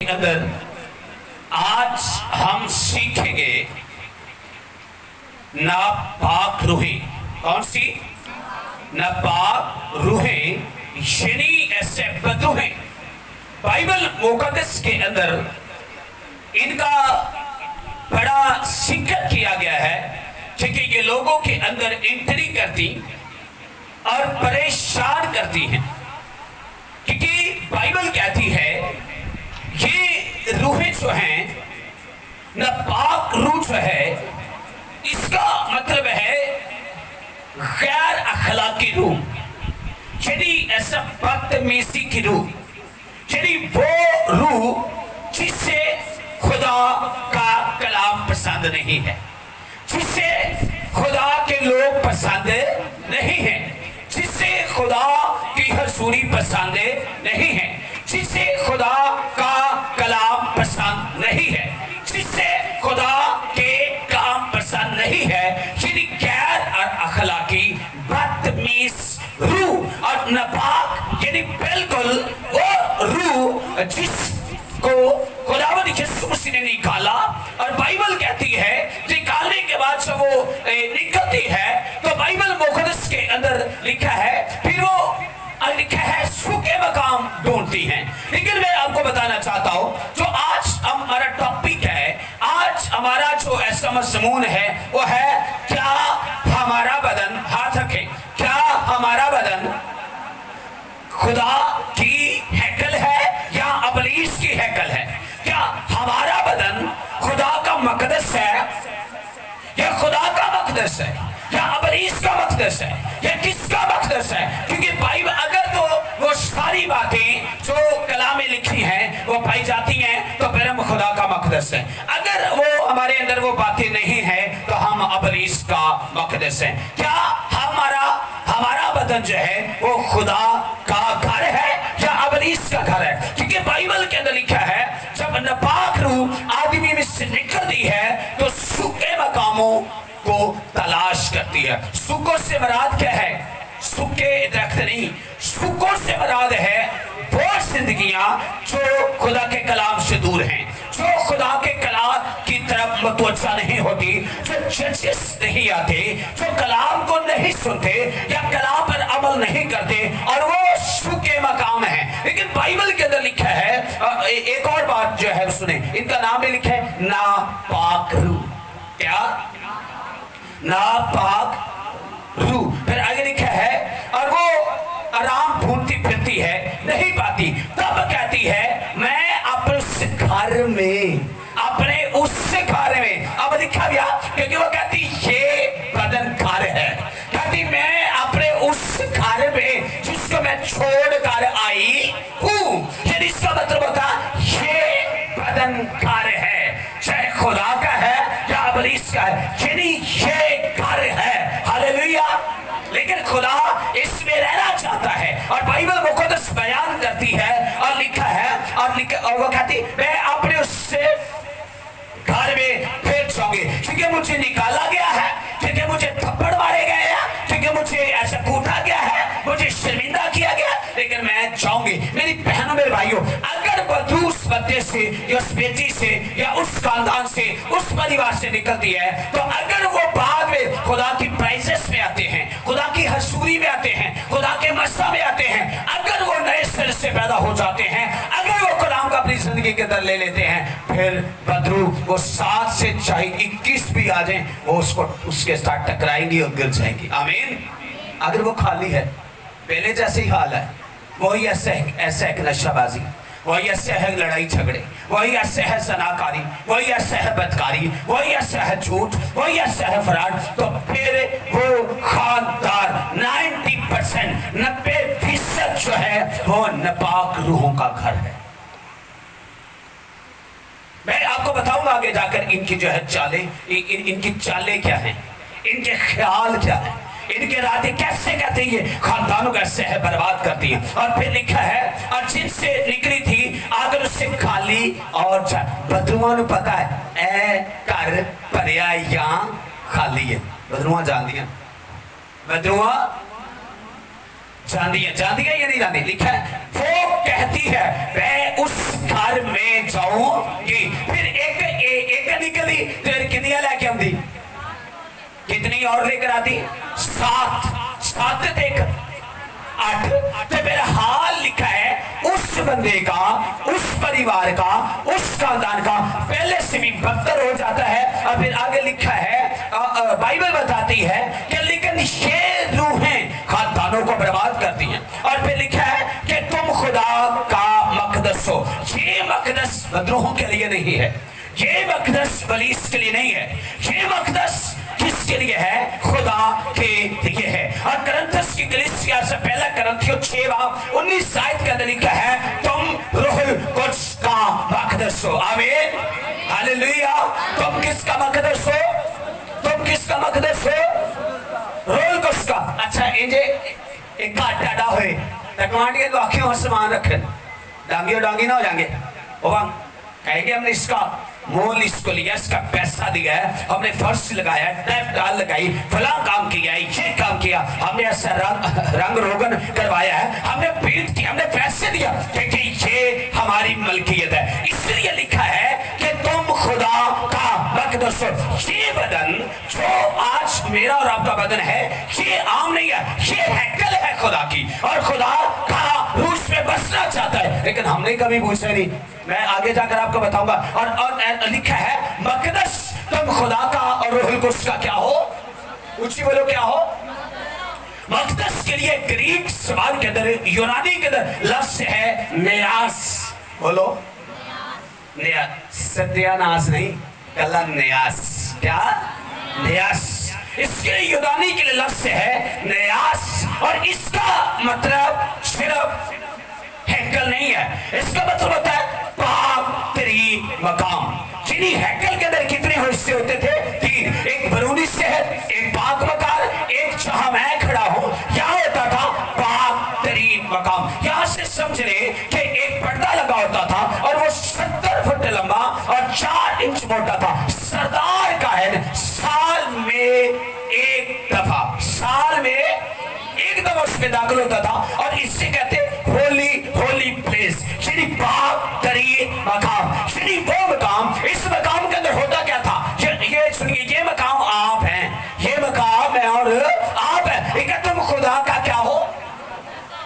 अंदर आज हम सीखेंगे नापाक रूहें। कौन सी? नापाक रूहें, यानी ऐसे बदरूहें। बाइबल मुकद्दस के अंदर इनका बड़ा जिक्र किया गया है क्योंकि ये लोगों के अंदर एंट्री करती और परेशान करती हैं। क्योंकि बाइबल कहती है ये रूहें जो हैं, नापाक रूह जो है, इसका मतलब है गैर अखलाकी रूह, यानी ऐसा बदतमीजी की रूह, यानी वो रूह जिसे खुदा का कलाम पसंद नहीं है, जिसे खुदा के लोग पसंद नहीं है, जिसे खुदा की हजूरी पसंद नहीं है, जिसे खुदा का कलाम पसंद नहीं है, जिसे खुदा के काम पसंद नहीं है, यानी गैर और अखलाकी बदतमीज रूह। और नापाक यानी बिल्कुल वो रूह जिसको खुदावंद यीशु मसीह ने निकाला। और बाइबल कहती है निकालने के बाद जब वो निकलती है तो बाइबल मुकद्दस के अंदर लिखा है, फिर वो लिखा है सूखे मकाम ढूंढती हैं। लेकिन मैं आपको बताना चाहता हूं जो आज हमारा टॉपिक है, आज हमारा जो ऐसा मज़मून है वो है क्या हमारा बदन, हाथ रखें, क्या हमारा बदन खुदा की हैकल है या अबलीस की हैकल है? क्या हमारा बदन खुदा का मकदस है या खुदा का मकदस है या अबलीस का मकदस है या किसका मकदस है? क्योंकि बाइबल अगर तो वो सारी बातें जो कलाम में लिखी हैं वो पाई जाती हैं तो फिर हम खुदा का मकदस है। अगर वो हमारे अंदर वो बातें नहीं है तो हम अबलीस का मकदस है। क्या हमारा बदन जो है वो खुदा का घर है या अबलीस का घर है? क्योंकि बाइबल के अंदर लिखा है जब नापाक रूह आदमी में से निकलती है तो सूखे मकामों को तलाश करती है। सूखों से मुराद क्या है? सूखे दरख्त नहीं, सूखों से मुराद है वो जिंदगियां जो खुदा के कलाम से दूर हैं, जो खुदा के कलाम की तरफ मुतवज्जा नहीं होती, जो जजेस नहीं आते, जो कलाम को नहीं सुनते या कलाम पर अमल नहीं करते, और वो सूखे मकाम है। लेकिन बाइबल के अंदर लिखा है एक और बात जो है सुने, इनका नाम भी लिखा है नापाक रूह। क्या? नापाक रूह। फिर आगे लिखा है और वो आराम ढूंढती फिरती है, नहीं पाती, तब कहती है मैं अपने उस घर में, अपने उस घर में। अब लिखा गया क्योंकि वो कहती ये बदन घर है, कहती मैं अपने उस घर में जिसको मैं छोड़ कर आई हूं। यानी इसका मतलब होता ये बदन घर है, चाहे खुदा का है या अबलीस का है, यानी ये घर है। हालेलुया। लेकिन खुदा इसमें रहना चाहता है और बाइबल मुकद्दस बयान करती है और लिखा है और वो कहती मैं अपने उससे घर में फिर जाऊंगी क्योंकि मुझे निकाला गया है, क्योंकि मुझे थप्पड़ मारे गए हैं, क्योंकि मुझे ऐसा कूटा गया है, मुझे शर्मिंदा किया गया, लेकिन मैं जाऊंगी। मेरी बहनों मेरे भाइयों, अगर बदू उस बच्चे से या उस बेटी से या उस खानदान से, उस परिवार से निकलती है तो अगर वो बाद में खुदा की प्राइजेस में आते हैं, खुदा की हजूरी में आते हैं, खुदा के मस्सा में आते हैं, अगर वो नए सिर से पैदा हो जाते हैं, अगर वो कलाम का अपनी जिंदगी के अंदर ले लेते हैं, फिर बदरू वो 7 से चाहे 21 भी आ जाए वो उसके साथ टकराएंगी और गिर जाएंगी। आमीन। अगर वो खाली है, पहले जैसे ही हाल है, वही ऐसे एक नशाबाजी, वही ऐसे है लड़ाई झगड़े, वही ऐसे है जनाकारी, वही ऐसे है बदकारी, वही ऐसे है झूठ, वही ऐसे है फराड, तो फिर वो खानदार 90% 90% जो है वो नापाक रूहों का घर है। मैं आपको बताऊंगा आगे जाकर इनकी जो है चालें, इनकी चालें क्या हैं, इनके ख्याल क्या हैं, इनके इरादे कैसे कहते हैं, ये खानदानों कैसे है बर्बाद करती है। और फिर लिखा है और जिनसे निकली थी अगर उससे खाली और बदरुआ ने पता है ए कर भरिया या खाली है। बदरुआ जान दिया, बदरुआ जान दिया या नहीं जाती? लिखा है वो कहती है मैं उस घर में जाऊं जाऊंगी। फिर एक निकली फिर कितनी लेके आती, कितनी और लेकर आती, 7 देख 8। तो मेरा हाल लिखा है उस बंदे का, उस परिवार का, उस खानदान का पहले से भी बदतर हो जाता है। और फिर आगे लिखा है, बाइबल बताती है कि लेकिन ये रूहें खानदानों को बर्बाद करती हैं। और फिर लिखा है कि तुम खुदा का मकदस हो। ये मकदस बदरूहों के लिए नहीं है, ये मकदस बलीस के लिए नहीं है, ये मकदस किसके लिए है, खुदा के लिए है। और करंथस की कलीसिया से पहला करंथियों 6:19 के अंदर लिखा है तुम रूहुल कुद्स का मकदस हो। आमीन, हालेलुया। तुम किसका मकदस हो, तुम किसका मकदस हो, रूहुल कुद्स का। अच्छा इंजे एक डाडा होए तकवांडी को आंखें और सामान रखे डांगी और डांगी ना हो जाएंगे। कहेंगे हमने इसका मोल इसको लिया, इसका पैसा दिया है, हमने फर्श लगाया, टैप डाल लगाई, फला काम किया है, ये काम किया, हमने ऐसा रंग रोगन करवाया है, हमने पेंट किया, हमने पैसे दिया, क्योंकि ये हमारी मलकियत है। इसलिए लिखा है कि तुम खुदा का मकदस हो। ये बदन जो आज मेरा और आपका बदन है, ये आम नहीं है, ये हैकल है खुदा की, और खुदा का रूह में बसना चाहता है। लेकिन हमने कभी पूछा नहीं, मैं आगे जाकर आपको बताऊंगा। और लिखा है मकदस तुम खुदा का और रूहुल कुद्स का क्या हो, ऊंची बोलो क्या हो। मकदस के लिए ग्रीक सवाल के अंदर, यूनानी के अंदर लफ्ज है न्यास। बोलो न्यास, सत्यानाश नहीं, कला न्यास। क्या न्यास, इसके लिए यूनानी के लिए लफ्ज है न्यास। और इसका मतलब सिर्फ हैकल नहीं है, इसका मतलब होता है पाक तरीन मकाम। जिन्हीं हैकल के अंदर कितने हिस्से होते थे, 3। एक बरूनी शहर, एक पाक मकान, एक जहां मैं खड़ा हूं यहां होता था पाक तरीन मकाम। यहां से समझ रहे कि एक पर्दा लगा होता था और वो 70 फुट लंबा और 4 इंच मोटा था। सरदार का है साल में एक दफा, साल में एक दफा उसमें दाखिल होता था। और इससे कहते होली होली प्लेस, श्री पाक तरीन मकाम, श्री वो मकाम। इस मकाम के अंदर होता क्या था, ये सुनिए, ये मकाम आप हैं, ये मकाम है और आप है। तुम खुदा का क्या हो,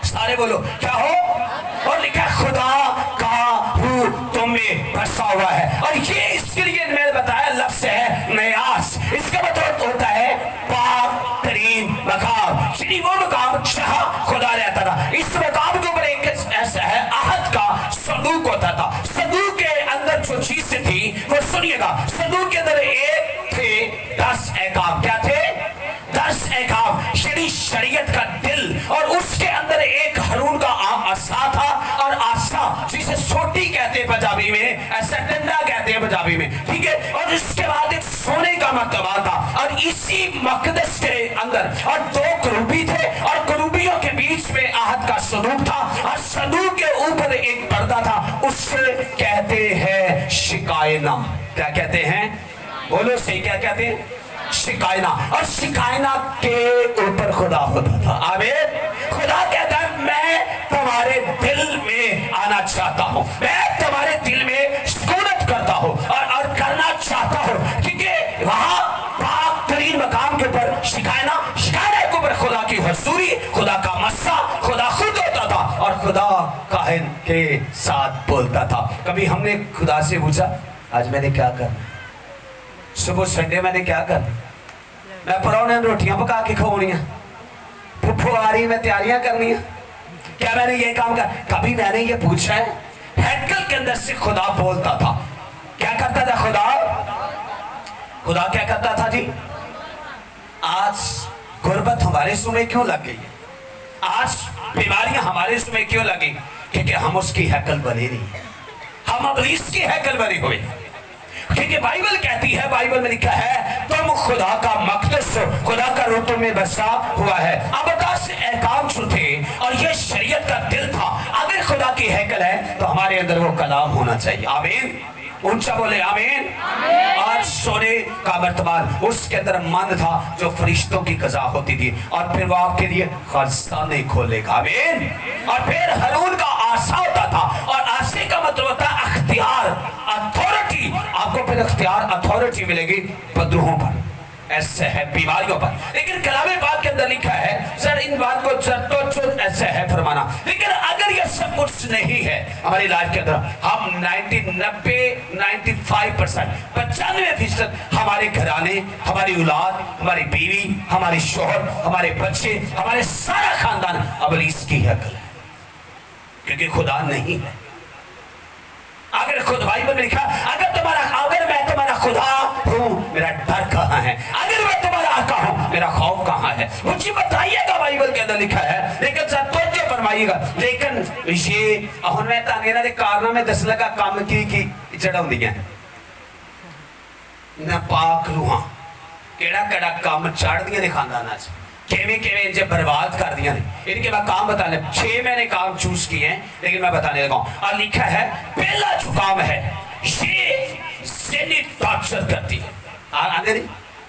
सारे बोलो क्या हो। और लिखा खुदा का रूह तुम में बसा हुआ है। और ये इसके लिए मैंने बताया लफ्ज है नयास, इसका मतलब होता है पाक तरीन मकाम, श्री वो मकाम जहां खुदा रहता था। इस मकाम के ऊपर एक ऐसा है आहद का संदूक होता था। संदूक के अंदर जो चीजें थी वो सुनिएगा, संदूक के अंदर एक थे 10 अहकाम। क्या थे, 10 अहकाम, श्री शरीयत का दिल। और उसके अंदर एक हारून का आसा था, और आसा जिसे सोटी कहते हैं पंजाबी में, ऐसा डंडा कहते हैं पंजाबी में, ठीक है। और इसके बाद एक सोने का मर्तबा था। और इसी मकदस के अंदर और 2 करूबी थे, और करूबियों के बीच में आहद का संदूक था, और संदूक के ऊपर एक पर्दा था, उससे कहते हैं शिकायना। क्या कहते हैं, बोलो सही, क्या कहते हैं, शिकायना। और शिकायना के ऊपर खुदा होता था। आमीन। खुदा कहता है मैं तुम्हारे दिल में आना चाहता हूं, मैं तुम्हारे दिल में सुकूनत करता हूं और करना चाहता हूं, क्योंकि वहां पाक तरीन मकाम के ऊपर शिकायना के ऊपर खुदा की हजूरी, खुदा का मस्सा, खुदा खुद होता था, और खुदा काहिन के साथ बोलता था। कभी हमने खुदा से पूछा आज मैंने क्या करना, सुबह संडे मैंने क्या करना, मैं परौने रोटियां पका के खवानियां, फुफुआरी में तैयारियां करनी है, क्या मैंने ये काम कर, कभी मैंने ये पूछा है। हैकल के अंदर से खुदा बोलता था। क्या करता था खुदा, खुदा क्या करता था जी। आज गुर्बत हमारे सुमे क्यों लग गई है, आज बीमारियां हमारे सुमे क्यों लगी, क्योंकि हम उसकी हैकल बनी नहीं है, हम इब्लीस की हैकल बनी हुई। क्योंकि बाइबल कहती है, बाइबल में लिखा है तुम खुदा का मकदस हो, खुदा का रूह तुम में बसा हुआ है। अब 10 अहकाम जो थे और ये शरीयत का दिल था, अगर खुदा की हैकल है तो हमारे अंदर वो कलाम होना चाहिए। आमीन, ऊंचा बोले आमीन। आज सोने का बर्तमान, उसके अंदर मन था जो फरिश्तों की कज़ा होती थी, और फिर वो आपके लिए खजाने खोलेगा। आमीन। और फिर हारून का आसा होता था, और आसे का मतलब होता है अख्तियार, इख्तियार अथॉरिटी मिलेगी बदरूहों पर, ऐसे है बीमारियों पर। लेकिन कलामे पाक के अंदर लिखा है सर इन बात को तो ऐसे है फरमाना। लेकिन अगर ये सब कुछ नहीं है हमारी लाइफ के अंदर, हम 95% हमारे घराने, हमारी औलाद, हमारी बीवी, हमारी शोहर, हमारे बच्चे, हमारे सारा खानदान अबलीस की हकल है, क्योंकि खुदा नहीं है। अगर खुद बाइबल में लिखा अगर मैं तुम्हारा खुदा हूं मेरा डर कहां है, अगर मैं तुम्हारा आका हूं मेरा खौफ कहां है, मुझे बताइएगा। बाइबल के अंदर लिखा है। लेकिन सर तवज्जो फरमाइएगा। लेकिन ये हुण मैं तां इन्हां दे कारनामे दस लगा काम की जड़ा हुंदियां ना पाक रूहां केड़ा काम चढ़दियां ने खानदानां च, केवें इनसे बर्बाद कर दिया ने। इनके मैं काम बताने 6 मैंने काम चूज किए हैं, लेकिन मैं बताने लगा हूं। और लिखा है पहला जो काम है ये ज़हनी टॉर्चर करती है। आंदे नहीं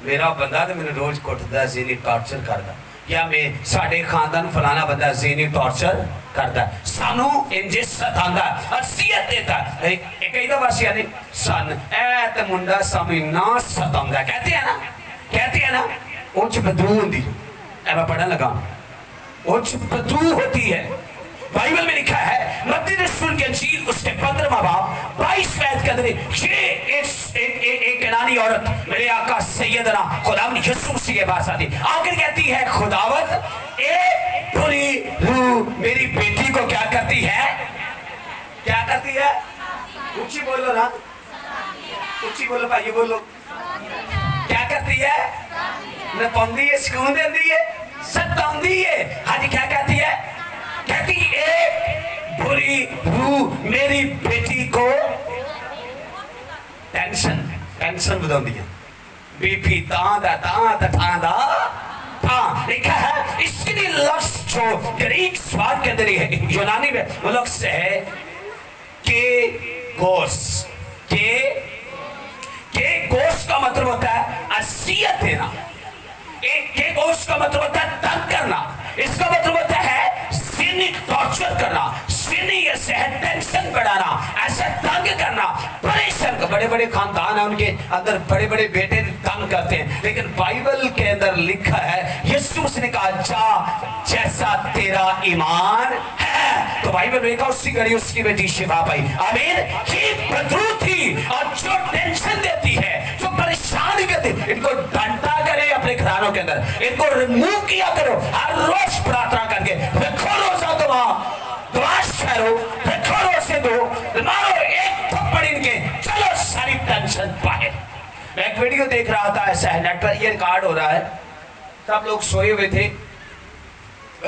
मेरा बंदा तो मैंने रोज कुटदा ज़हनी टॉर्चर करता, या मैं साडे खानदान फलाना बंदा ज़हनी टॉर्चर करता, सानू इंजे सतांदा, असियत देता। कई दफा ने सन ए ते मुंडा सानू इन्ना सतांदा, कहते हैं ना उच बदबू होंदी। मैं पढ़ने लगा उच्च बदबू होती है। बाइबल में लिखा है मत्ती रसूल की अंजील उसके 15वां बाब 22 आयत के अंदर एक कनानी औरत मेरे आका सैयदना खुदावंद यीशु मसीह के पास आती, आकर कहती है खुदावंद एक बुरी रूह मेरी बेटी को क्या करती है, क्या करती है? ऊंची बोलो ना, ऊंची बोलो भाई, बोलो क्या करती है? नपाउंदी है, सुकून देती है, सताउंदी है। हाँ जी, क्या कहती है? कहती एक बुरी रूह मेरी बेटी को टेंशन बताउंदी है, बीपी लिखा है। इसके लिए लफ्ज जो ग्रीक स्वाद के अंदर है, यूनानी में वो लफ्ज है के गोस का मतलब होता है असियत देना। के गोस का मतलब होता है तंग करना, इसका मतलब होता है ज़हनी टॉर्चर करना, ज़हनी टेंशन बढ़ाना, ऐसा तंग करना, परेशान। बड़े बड़े खानदान है उनके अंदर, बड़े बड़े बेटे तंग करते हैं, लेकिन बाइबल के अंदर लिखा है यीशु मसीह ने कहा जा जैसा तेरा ईमान है। तो बाइबल में लिखा उसी घड़ी उसकी बेटी शिफा पाई। आमीन। ये बदरू थी और जो टेंशन देती है, जो परेशान करती, इनको डंडा करे अपने घरानों के अंदर, इनको रिमूव किया करो। हर रोज प्रार्थना करके रखो, रोजा दुआस करो, रखो रोजे दो, मारो एक थप्पड़ इनके, चलो सारी टेंशन बाहर। मैं एक वीडियो देख रहा था, ऐसा है नेट पर, ये रिकॉर्ड हो रहा है। सब लोग सोए हुए थे,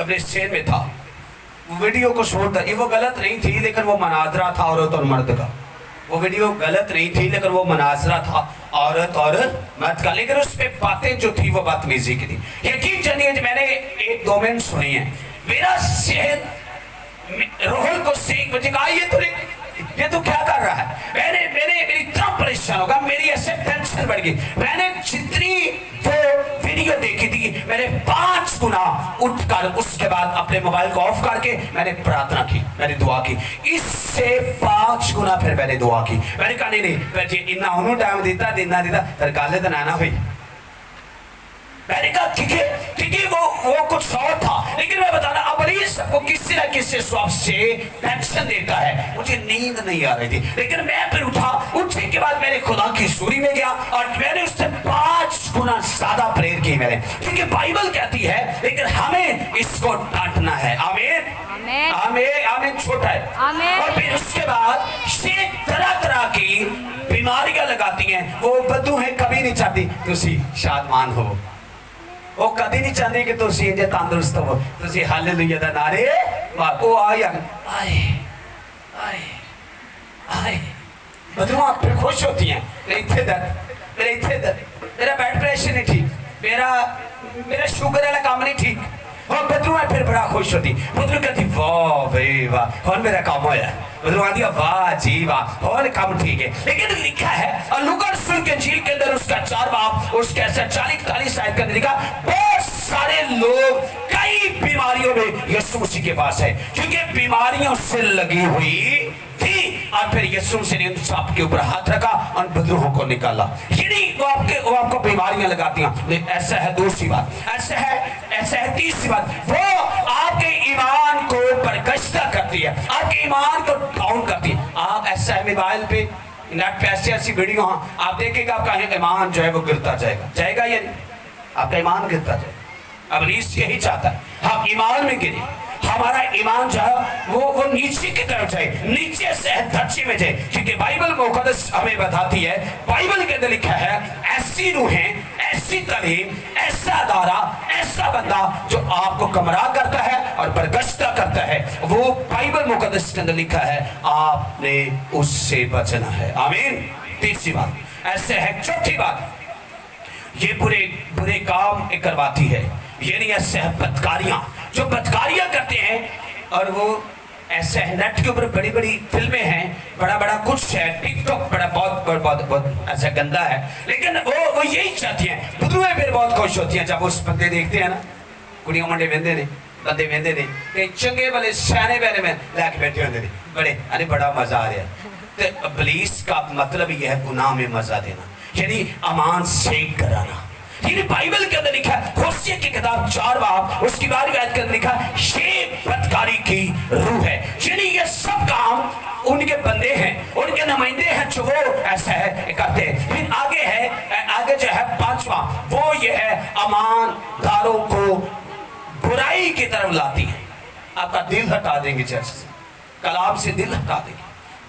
अपने स्टेज में था, वीडियो को छोड़ता। वो गलत नहीं थी, लेकिन वो मनाजरा था औरत और मर्द का। वो वीडियो गलत नहीं थी, लेकिन वो मनाजरा था औरत और मर्द का, लेकिन उस पे बातें जो थी वो बदतमीजी की थी। यकीन जानिए मैंने 1-2 मिनट सुनी है, मेरा सेहत रोहल को सीख मुझे कहा ये तो क्या कर रहा है। मेरी इतना परेशान होगा, मेरी ऐसे टेंशन बढ़ गई। मैंने जितनी वो वीडियो देखी थी, मैंने 5 गुना उठकर उसके बाद अपने मोबाइल को ऑफ करके मैंने प्रार्थना की, मैंने दुआ की। इससे 5 गुना फिर मैंने दुआ की। मैंने कहा नहीं इन्ना उन्होंने टाइम देता फिर गाले तो ना हुई। मैंने कहा ठीक है वो कुछ और था, लेकिन मैं बताना अबलीस को किसी न किसी स्वभाव से टेंशन देता है। मुझे नींद नहीं आ रही थी, लेकिन मैं फिर उठने के बाद मैंने खुदा की सूरी में गया और मैंने उससे 5 गुना ज्यादा प्रेयर की मैंने, क्योंकि बाइबल कहती है लेकिन हमें इसको डांटना है। आमीन छोटा है। और फिर उसके बाद ये तरह की बीमारियां लगाती हैं। वो बदू है, कभी नहीं चाहती तुसी शादमान हो, वो कभी नहीं चाहती कि तुसी इंजे तंदुरुस्त हो, तुसी हालेलुया दा नारे मारो। आए बदुआ फिर खुश होती हैं। मेरे दर्द, मेरा ब्लड प्रेशर नहीं ठीक, मेरा शुगर वाला काम नहीं ठीक, और बदुआ फिर बड़ा खुश होती। बदू कहती वाह भाई वाह, और मेरा काम होया। बदू आती वाह जी वाह, और काम ठीक है। लेकिन लिखा है और लूका रसूल की इंजील के अंदर उसका 4 बाब उसके ऐसा 40-41 आयत के अंदर लिखा, बहुत सारे लोग कई बीमारियों में यीशु मसीह के पास है, क्योंकि बीमारियों से लगी हुई थी। और फिर यीशु मसीह ने उन सांप के ऊपर हाथ रखा और बदरूहों को निकाला। यानी वो आपको बीमारियां लगाती हैं। ऐसा है दूसरी बात, ऐसा है तीसरी बात, वो आपके ईमान को बरकश्ता करती है, आपके ईमान को डाउन करती है। आप ऐसा है मोबाइल पे नेट पे ऐसी वीडियो आप देखेगा, आपका ईमान जो है वो गिरता जाएगा या नहीं? आपका ईमान गिरता जाएगा। अब रीस यही चाहता है हम ईमान में गिरे, हमारा ईमान जो है वो नीचे की तरफ जाए, नीचे से धरती में जाए, क्योंकि बाइबल मुकद्दस हमें बताती है, बाइबल के अंदर लिखा है ऐसी रूहें, ऐसी तालीम, ऐसा दारा, ऐसा बंदा जो आपको कमरा करता है और बरगश्ता करता है, वो बाइबल मुकद्दस के अंदर लिखा है, आपने उससे बचना है। आमीन। तीसरी बात ऐसे है। चौथी बात, ये बुरे काम करवाती है, यानी ऐसे बदकारियां, जो बदकारियां करते हैं, और वो ऐसे नेट के ऊपर बड़ी बड़ी फिल्में हैं, बड़ा कुछ है, टिकटॉक बड़ा बहुत ऐसा गंदा है, लेकिन वो यही चाहती हैं। बुजुर्ग फिर बहुत खुश होती हैं जब उस बंदे देखते हैं ना, कुड़ियां मुंडे वेंदे ने, बंदे वेंदे ने, ते चंगे वाले सियाने बैने में लैके बैठे होंगे ने, बड़े अरे बड़ा मजा आ रहा है। तो इब्लीस का मतलब यह है गुनाह में मजा देना, यानी अमान से कराना। ये बाइबल के अंदर लिखा है, होशिया की किताब 4 बाब उसकी 12वीं आयत के अंदर लिखा है, ये बदकारी की रूह है। यानी ये सब काम उनके बंदे हैं, उनके नुमाइंदे हैं जो वो ऐसा है करते हैं। फिर आगे जो है 5वां, वो ये है ईमानदारों को बुराई की तरफ लाती है। आपका दिल हटा देंगे, चर्च से, कलाम से दिल हटा देंगे,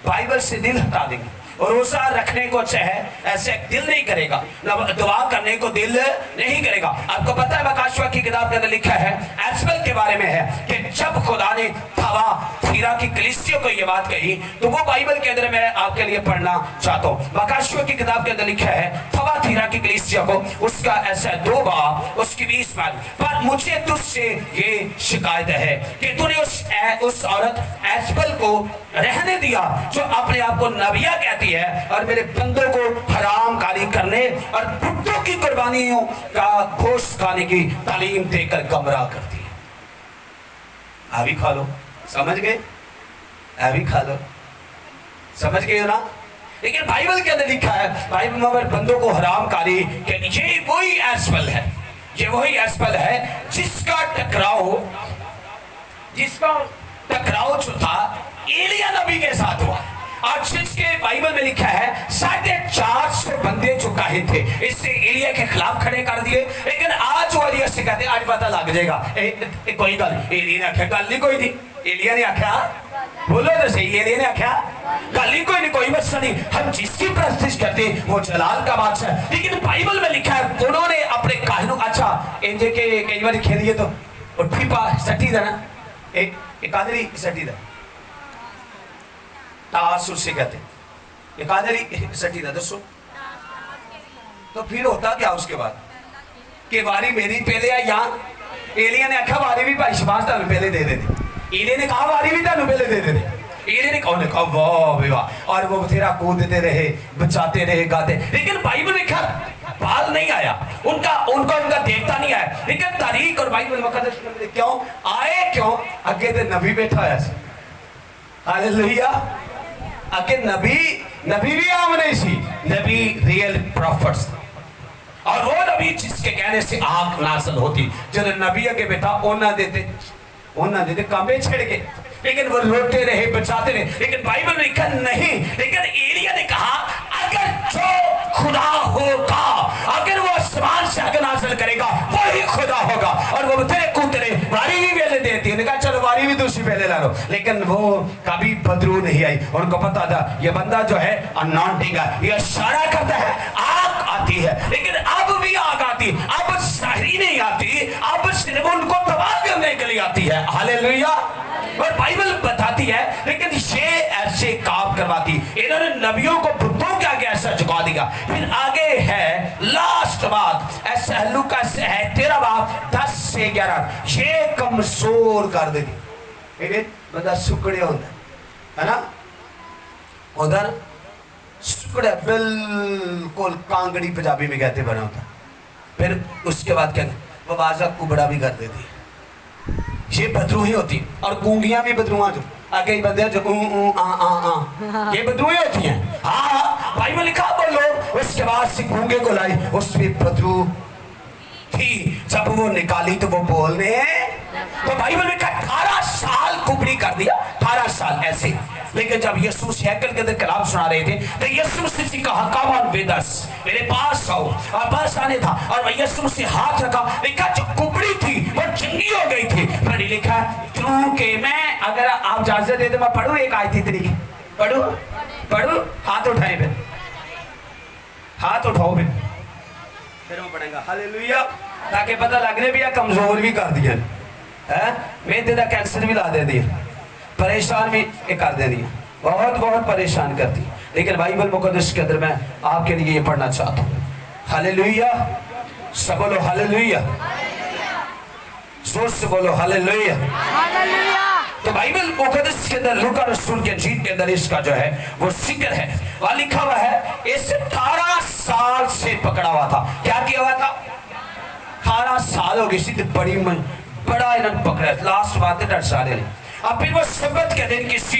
बाइबल से दिल हटा देंगे, और रोजा रखने को चाहे ऐसे दिल नहीं करेगा, दुआ करने को दिल नहीं करेगा। आपको पता है बकाशवा की किताब के अंदर लिखा है, एस्बल के बारे में है कि जब खुदा ने थीरा की कलीसिया को ये बात कही, तो वो बाइबल के अंदर मैं आपके लिए पढ़ना चाहता हूँ। बकाशवा की किताब के अंदर लिखा है, थीरा की कलीसिया को, उसका ऐसा 2 बाब उसकी 20 बात, पर मुझे तुझसे ये शिकायत है कि तूने उस औरत एस्बल को रहने दिया जो अपने आप को नबिया कहती है, और मेरे बंदों को हराम कारी करने और बुतों की कुर्बानियों का गोश्त खाने की तालीम देकर गमराह करती है। अभी खा लो, समझ गए? अभी खा लो, समझ गए हो ना? लेकिन बाइबल के अंदर लिखा है, बाइबल में बंदों को हराम कारी, ये वही एस्बल है, ये वही एस्बल है जिसका टकराव जो था एलिया नबी के साथ हुआ, और जिसके बाइबल में लिखा है 450 बंदे जो काहिन थे, इससे एलिया के खिलाफ खड़े कर दिए। लेकिन आज वो एलिया से कहते आज पता लग जाएगा, कोई गल एलिया ने आख्या गल नहीं कोई नहीं, एलिया ने आख्या, बोलो तो सही, एलिया ने आख्या गल ही कोई नहीं, कोई मसला नहीं, हम जिसकी प्रस्तिश करते वो जलाल का बादशाह। लेकिन बाइबल में लिखा है उन्होंने अपने काहिनों, अच्छा इंजे के कई बार खेलिए तो उठी पा सटी देना, एक आदरी सटी दा तासुर से कहते, एक आदरी सटी दा दसो, तो फिर होता क्या उसके बाद कि वारी मेरी पहले आई, यहाँ एलिया ने आखा वारी भी भाई शबाश तुम पहले दे देते, एलिया ने कहा वारी भी तुम पहले दे देते, एलिया ने कहा वाह वाह, और वो बथेरा कूदते रहे, बचाते रहे, गाते, लेकिन बाइबल में क्या बाल नहीं आया उनका देखता नहीं आया। लेकिन तारीख और बाइबल मुकद्दस क्यों आए, क्यों आगे तो नबी बैठा है, हालेलुया, आगे नबी भी आम नहीं सी, नबी रियल प्रॉफिट्स, और वो नबी जिसके कहने से आग नासल होती, जब नबी के बेटा ओना देते कांबे छेड़ के, लेकिन वो रोते रहे, बचाते रहे। लेकिन बाइबल में लिखा नहीं, लेकिन एलिया ने कहा अगर जो खुदा होगा, अगर वो आसमान से आग नासल करेगा वही खुदा होगा, और वो तेरे कूतरे वारी भी पहले देती है, कहा चलो वारी भी दूसरी पहले ला लो, लेकिन वो कभी बदरू नहीं आई, उनको पता था ये बंदा जो है अनॉइंटिंग है, ये इशारा करता है, आग आती है, लेकिन अब भी आग आती, अब सारी नहीं आती, अब सिर्फ उनको तबाह करने के लिए आती है। हालेलुया। और बाइबल बताती है, लेकिन ये ऐसे काम करवाती, इन्होंने नबियों को बुतों के आगे ऐसा झुका दिया। फिर आगे है लास्ट बात, ऐसा लूका से है 13 बाब 10 से 11, ये कमजोर कर देती, बंदा सुकड़े होता है ना, उधर सुकड़े बिल्कुल कांगड़ी पंजाबी में कहते बना होता, फिर उसके बाद क्या वो बाजा कुबड़ा भी कर देती, ये बदरूहें होती हैं। और गूंगियां भी बदरूआ जो कई बंदे जो आ ये बदरूहें होती हैं। हाँ भाई में लिखा बोलो। उसके बाद से गूंगे को लाई, उस पे बदरू थी, जब वो निकाली तो वो बोलने, तो बाइबल में 18 साल कुबड़ी कर दिया, 18 साल ऐसे। लेकिन जब यीशु हैकल के अंदर कलाम सुना रहे थे तो यीशु मसीह ने कहा कम विद अस, मेरे पास आओ। और बस आने था और यीशु मसीह हाथ रखा, लिखा जो कुबड़ी थी वो चंगी हो गई थी। पर लिखा क्योंकि मैं, अगर आप इजाजत दे तो मैं पढ़ूं एक आयत तरीके, पढ़ूं हाथ उठाए, फिर हाथ उठाओ, फिर मैं पढ़ेगा हालेलुया, ताकि पता लगने भी कमजोर भी कर दिया है, मेदे का कैंसर भी ला दे दिया, परेशान भी कर दे दिया, बहुत परेशान करती। लेकिन बाइबल मुकद्दस के अंदर मैं आपके लिए ये पढ़ना चाहता हूँ। हालेलुया, सब बोलो हालेलुया, जोर से बोलो हालेलुया। तो बाइबल मुकद्दस के अंदर लूका रसूल के इंजील के अंदर इसका जो है वो जिक्र है, वहां लिखा हुआ है इस 18 साल से पकड़ा हुआ था। क्या किया हुआ था? 18 साल हो गई सी, बड़ा इन्होंने पकड़ा, लास्ट बात है 10 साल। अब फिर वो सब्बत के दिन किसी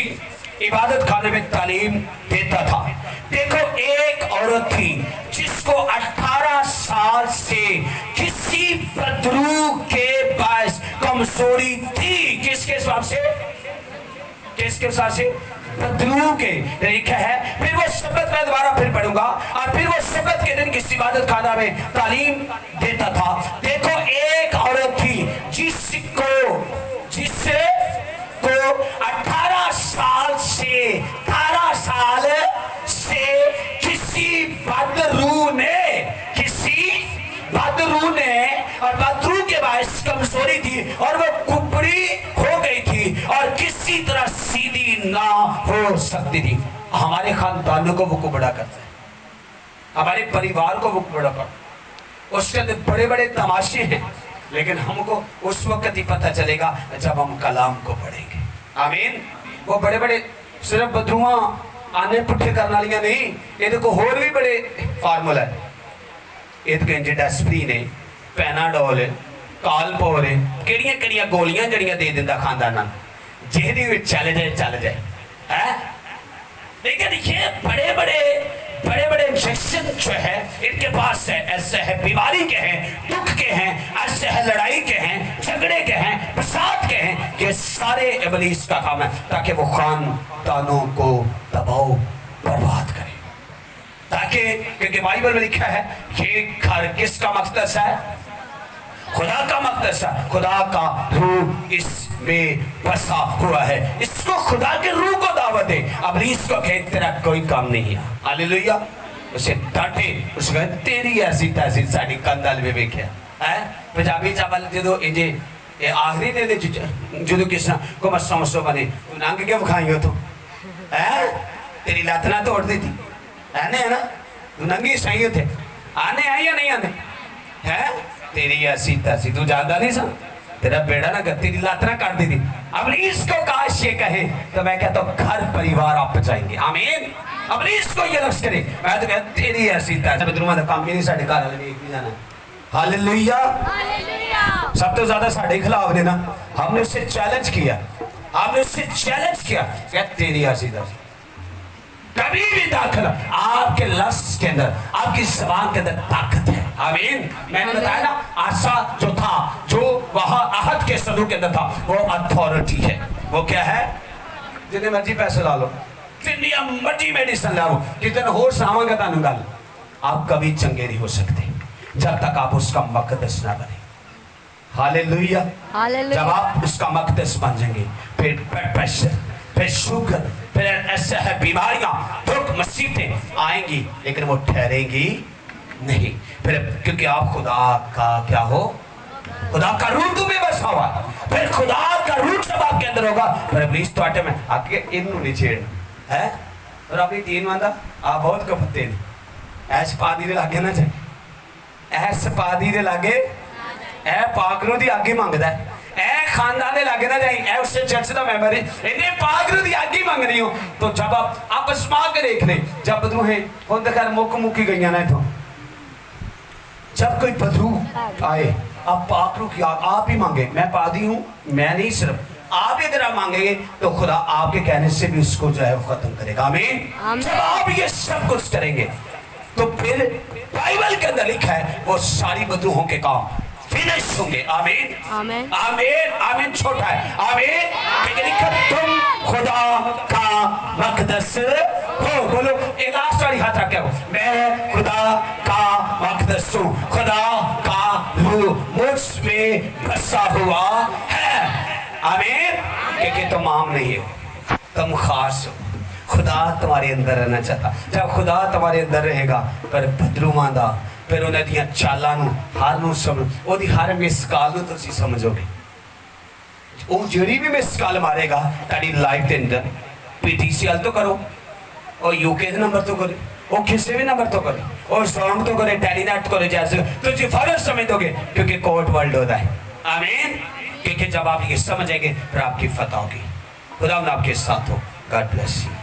इबादत खाने में तालीम देता था। देखो एक औरत थी जिसको 18 साल से किसी बदरू के बायस कमजोरी थी। किसके हिसाब से? किसके हिसाब से? बदरू के लिखा है। फिर वो सब्बत में दोबारा फिर पढ़ूंगा, और फिर वो सब्बत के दिन किसी इबादत खाना में तालीम देता था। देखो एक औरत थी जिसको 18 साल से किसी बदरू ने और बदरू के बायस कमजोरी थी और वो कुबड़ी हो गई थी और किसी तरह सीधी ना हो सकती थी। हमारे खानदानों को वो कुबड़ा करता है, हमारे परिवार को वो कुबड़ा करता है, उसके अंदर बड़े बड़े तमाशे हैं। लेकिन हमको उस वक्त ही पता चलेगा जब हम कलाम को पढ़ेंगे। आमीन। वो बड़े बड़े सिर्फ बदरुआ आने पुठे करने वाली नहीं, ये देखो होर भी बड़े फार्मूला है। ये डेस्परी ने, पैनाडोल, कालपोर, किहड़ियां गोलियां जड़ियां दे दिंदा खानदाना, जेहदी चल जाए है। लेकिन ये बड़े बड़े इंजेक्शन जो है इनके पास है, ऐसे है बीमारी के हैं, दुख के हैं, ऐसे है लड़ाई के हैं, झगड़े के हैं, फसाद के हैं। ये सारे इब्लीस का काम है ताकि वो खानदानों को तबाह बर्बाद करे। ताकि क्योंकि बाइबल में लिखा है ये घर किसका मकदस है? खुदा का मकदस है, खुदा का रूह इसमें बसा हुआ है। इसको खुदा के रूह को दावत दे। इब्लीस को कहे तेरा कोई काम नहीं है। हालेलुया। उसे डांटे, उसे कहे तेरी ऐसी तैसी साडी कंदल में वेख्या है। पंजाबी चावल जो ये आखिरी ने जो किस को मस्सा मस्सो बने तू नंग के विखाई हो, तो है तेरी लत ना तोड़ दी थी है ना, तू नंगी सही थे आने आई या नहीं आने है, तेरी ऐसी तैसी तू जानता नहीं सा, तेरा बेड़ा ना गत्ती दी लात ना काट दी थी। इब्लीस को काश ये कहे तो मैं कहता हूँ घर परिवार आप बचाएंगे। आमीन। इब्लीस को ये लफ्ज करे, मैं तो कहता तेरी ऐसी तैसी बदरुआ दा काम भी नहीं साडे घर वाले ने एक भी जाना। हालेलुया। सब तो ज्यादा साडे खिलाफ ने ना, हमने उससे चैलेंज किया, तेरी ऐसी तैसी कभी भी दाखिल आपके लफ्ज के अंदर, आपकी जबान के अंदर ताकत है। आमीन। मैंने बताया ना आसा जो था, जो वहां आहद के सदू के अंदर था, वो अथॉरिटी है। वो क्या है? जितने मर्जी पैसे ला लो, जितनी मर्जी मेडिसिन लाओ, कितने होर सुनावांगा तानू गल, आप कभी चंगे नहीं हो सकते जब तक आप उसका मकदस ना बने। हालेलुया। जब आप उसका मकदस बन जाएंगे, फिर ब्लड प्रेशर, फिर शुगर, फिर ऐसे है बीमारियां, दुख, मुसीबतें आएंगी, लेकिन वो ठहरेंगी नहीं। फिर क्योंकि आप खुदा का क्या हो? खुदा का रूह तुम्हें बसा हुआ। फिर खुदा का रूह जब आपके अंदर होगा, फिर इब्लीस तो आटे में आके इन्हों नहीं छेड़ना है। और अपनी तीन मानदा आप बहुत कपते ने, ऐस पादी दे लागे ना जाए, ऐस पादी दे लागे ऐ पाकरू दी आगे मंगदा है, ऐ खानदान दे लागे ना जाए, ऐ उससे चर्च दा मेंबर है, इन्हें पाकरू दी आगे मंगनी हो। तो जब आप आसमा के देख ले, जब बदरू है उन खैर मुक्की गई ना, तो जब कोई बदरू आए आप पाक रूह की आग आप ही मांगे। मैं पादी हूँ, मैं नहीं, सिर्फ आप अगर आप मांगेंगे तो खुदा आपके कहने से भी उसको जो है वो खत्म करेगा। आमीन। जब आप ये सब कुछ करेंगे तो फिर बाइबल के अंदर लिखा है वो सारी बदरूहों के काम फिनिश होंगे। आमीन आमीन आमीन आमीन। छोटा है आमीन, क्योंकि लिखा तुम खुदा का मकदस हो। बोलो एक लास्ट वाली हाथ रख के, मैं खुदा का मकदस हूँ, खुदा का रूह मुझ में बसा हुआ है। आमीन। क्योंकि तुम आम नहीं हो, तुम खास हो। खुदा तुम्हारे अंदर रहना चाहता। जब खुदा तुम्हारे अंदर रहेगा पर बदरूवां दा फिर उन्हां दियां चालां नूं हर नूं समझ, ओदी हर मिसकाल नूं तुसीं समझोगे। वो जिहड़ी भी मिसकाल मारेगा तुहाडी लाइफ दे अंदर PTCL तो करो, और UK दे नंबर तो करे, वो किसी भी नंबर तो करे, और सॉन्ग तो करे, टेलीनेट करे, जैसे तुझे फर्ज समझ दोगे क्योंकि कोर्ट वर्ल्ड होता है। आमीन। क्योंकि जब आप ये समझेंगे फिर आपकी फतह होगी। खुदा आपके साथ हो। God bless you.